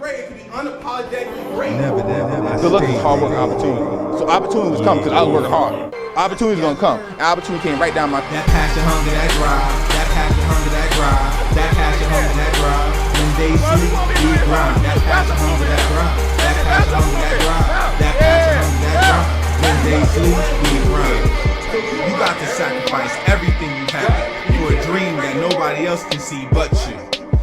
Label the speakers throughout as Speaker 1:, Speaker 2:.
Speaker 1: great, it can be unapologetically great.
Speaker 2: Never.
Speaker 3: Good luck is hard work and opportunity. So opportunity was coming because I was working hard. Opportunity's gonna come. And opportunity came right down my.
Speaker 1: That passion, hunger, that drive. That passion, hunger, that drive. That passion, hunger, that drive. When they sleep, we grind. That passion, hunger, that drive. That passion, hunger, that drive. That passion, hunger, that drive. When they sleep, we grind. You got to sacrifice everything you have for a dream that nobody else can see but you.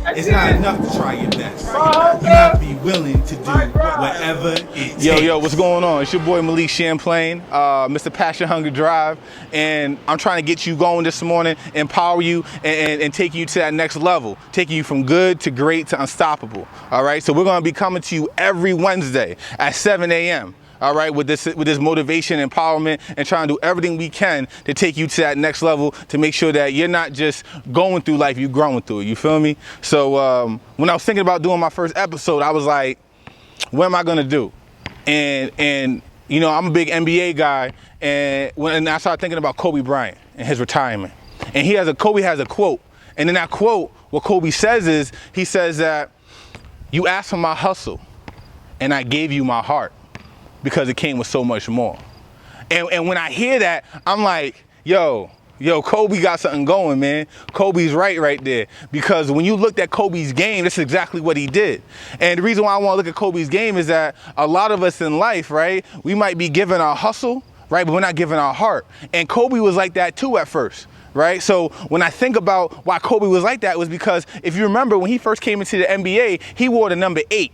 Speaker 1: It's not enough to try your best. You have to be willing to do whatever it takes.
Speaker 3: Yo, what's going on? It's your boy Malik Champlain, Mr. Passion Hunger Drive, and I'm trying to get you going this morning, empower you, and take you to that next level, taking you from good to great to unstoppable. All right, so we're gonna be coming to you every Wednesday at 7 a.m. All right, with this motivation, empowerment, and trying to do everything we can to take you to that next level to make sure that you're not just going through life, you're growing through it. You feel me? So when I was thinking about doing my first episode, I was like, what am I gonna do? And you know, I'm a big NBA guy, and when I started thinking about Kobe Bryant and his retirement, and Kobe has a quote, and in that quote, what Kobe says is, he says that you asked for my hustle, and I gave you my heart, because it came with so much more. And when I hear that, I'm like, yo, Kobe got something going, man. Kobe's right there. Because when you looked at Kobe's game, that's exactly what he did. And the reason why I want to look at Kobe's game is that a lot of us in life, right, we might be giving our hustle, right, but we're not giving our heart. And Kobe was like that too at first. Right? So when I think about why Kobe was like that, it was because if you remember when he first came into the NBA, he wore the number 8.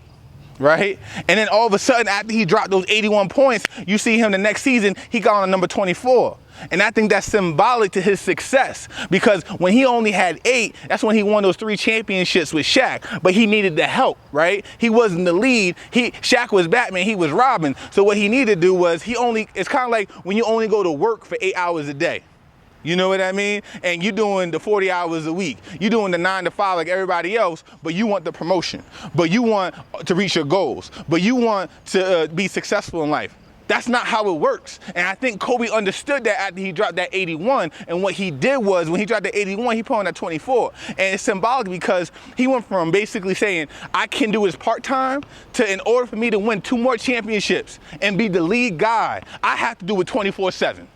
Speaker 3: Right? And then all of a sudden, after he dropped those 81 points, you see him the next season, he got on number 24. And I think that's symbolic to his success, because when he only had 8, that's when he won those 3 championships with Shaq, but he needed the help, right? He wasn't the lead. Shaq was Batman, he was Robin. So what he needed to do was it's kind of like when you only go to work for 8 hours a day. You know what I mean? And you're doing the 40 hours a week. You're doing the 9 to 5 like everybody else, but you want the promotion. But you want to reach your goals. But you want to be successful in life. That's not how it works. And I think Kobe understood that after he dropped that 81. And what he did was, when he dropped that 81, he put on that 24. And it's symbolic because he went from basically saying, I can do this part-time, to in order for me to win 2 more championships and be the lead guy, I have to do it 24/7.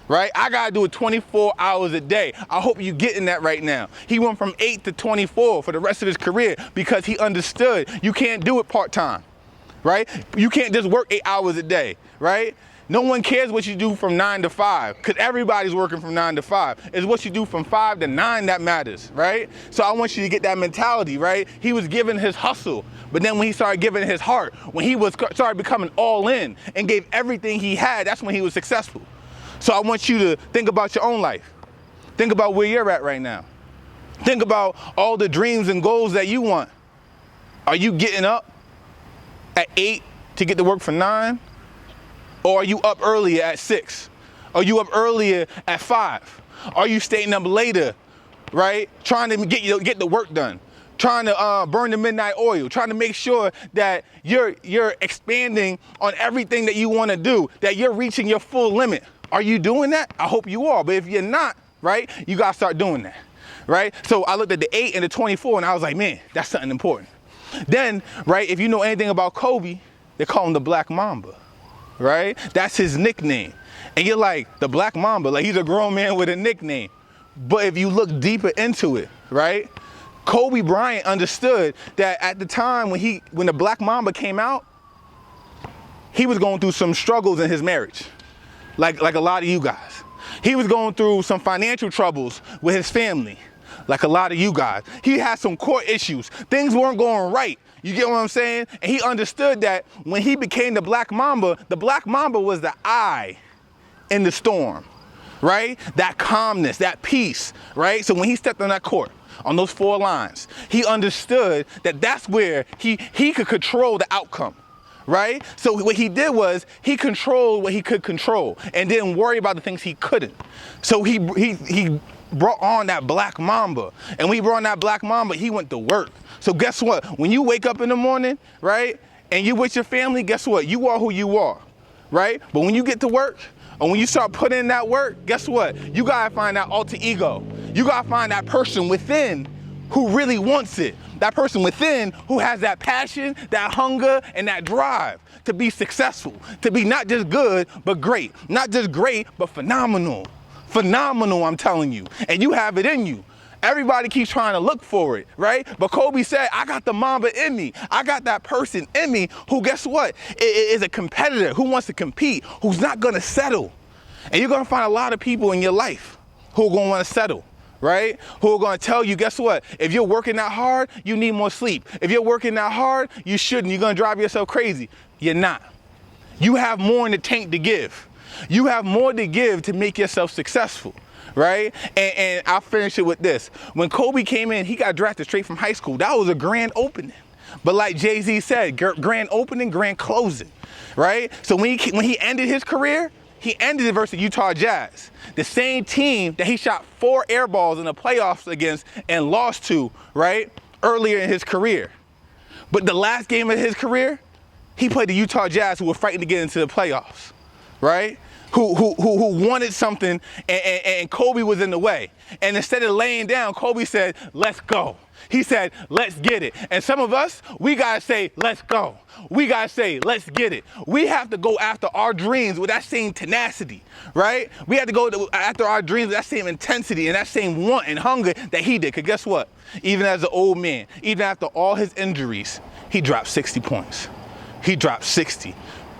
Speaker 3: Right? I gotta do it 24 hours a day. I hope you're getting that right now. He went from 8 to 24 for the rest of his career because he understood you can't do it part-time, right? You can't just work 8 hours a day, right? No one cares what you do from 9 to 5, because everybody's working from 9 to 5. It's what you do from 5 to 9 that matters, right? So I want you to get that mentality, right? He was giving his hustle, but then when he started giving his heart, when he started becoming all in and gave everything he had, that's when he was successful. So I want you to think about your own life. Think about where you're at right now. Think about all the dreams and goals that you want. Are you getting up at 8 to get to work for 9? Or are you up earlier at 6? Are you up earlier at 5? Are you staying up later, right? Trying to get the work done. Trying to burn the midnight oil, trying to make sure that you're expanding on everything that you want to do, that you're reaching your full limit. Are you doing that? I hope you are, but if you're not, right, you gotta start doing that, right? So I looked at the 8 and the 24 and I was like, man, that's something important. Then, right, if you know anything about Kobe, they call him the Black Mamba, right? That's his nickname. And you're like, the Black Mamba, like he's a grown man with a nickname. But if you look deeper into it, right, Kobe Bryant understood that at the time when the Black Mamba came out, he was going through some struggles in his marriage, like a lot of you guys. He was going through some financial troubles with his family, like a lot of you guys. He had some court issues. Things weren't going right. You get what I'm saying? And he understood that when he became the Black Mamba was the eye in the storm, right? That calmness, that peace, right? So when he stepped on that court, on those 4 lines, he understood that that's where he could control the outcome, right? So what he did was he controlled what he could control and didn't worry about the things he couldn't. So he brought on that Black Mamba. And when he brought on that Black Mamba, he went to work. So guess what? When you wake up in the morning, right, and you with your family, guess what? You are who you are, right? But when you get to work, or when you start putting in that work, guess what? You gotta find that alter ego. You gotta find that person within who really wants it, that person within who has that passion, that hunger, and that drive to be successful, to be not just good, but great. Not just great, but phenomenal. Phenomenal, I'm telling you. And you have it in you. Everybody keeps trying to look for it, right? But Kobe said, I got the Mamba in me. I got that person in me who, guess what, is a competitor, who wants to compete, who's not gonna settle. And you're gonna find a lot of people in your life who are gonna wanna settle, right? Who are gonna tell you, guess what, if you're working that hard, you need more sleep. If you're working that hard, you shouldn't. You're gonna drive yourself crazy. You're not. You have more in the tank to give. You have more to give to make yourself successful, right? And I'll finish it with this. When Kobe came in, he got drafted straight from high school. That was a grand opening. But like Jay-Z said, grand opening, grand closing, right? So when he ended his career, he ended it versus Utah Jazz, the same team that he shot 4 air balls in the playoffs against and lost to, right, earlier in his career. But the last game of his career, he played the Utah Jazz, who were fighting to get into the playoffs, right? Who wanted something, and Kobe was in the way. And instead of laying down, Kobe said, let's go. He said, let's get it. And some of us, we gotta say, let's go. We gotta say, let's get it. We have to go after our dreams with that same tenacity, right? We have to go after our dreams with that same intensity and that same want and hunger that he did. Because guess what? Even as an old man, even after all his injuries, he dropped 60 points. He dropped 60.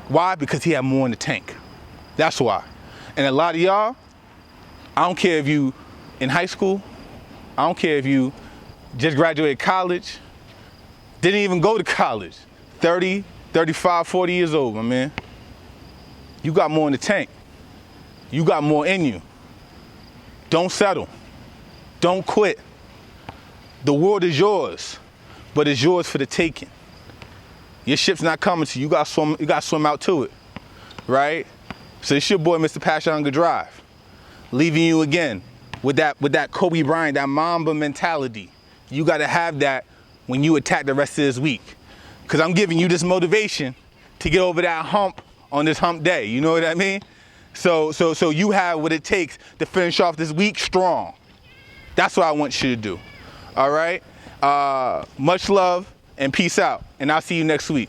Speaker 3: Why? Because he had more in the tank. That's why. And a lot of y'all, I don't care if you in high school, I don't care if you just graduated college, didn't even go to college, 30, 35, 40 years old, my man. You got more in the tank. You got more in you. Don't settle. Don't quit. The world is yours, but it's yours for the taking. Your ship's not coming to you. You got to swim out to it, right? So it's your boy, Mr. Passion Hunger Drive, leaving you again with that Kobe Bryant, that Mamba mentality. You got to have that when you attack the rest of this week. Because I'm giving you this motivation to get over that hump on this hump day. You know what I mean? So you have what it takes to finish off this week strong. That's what I want you to do. All right? Much love and peace out. And I'll see you next week.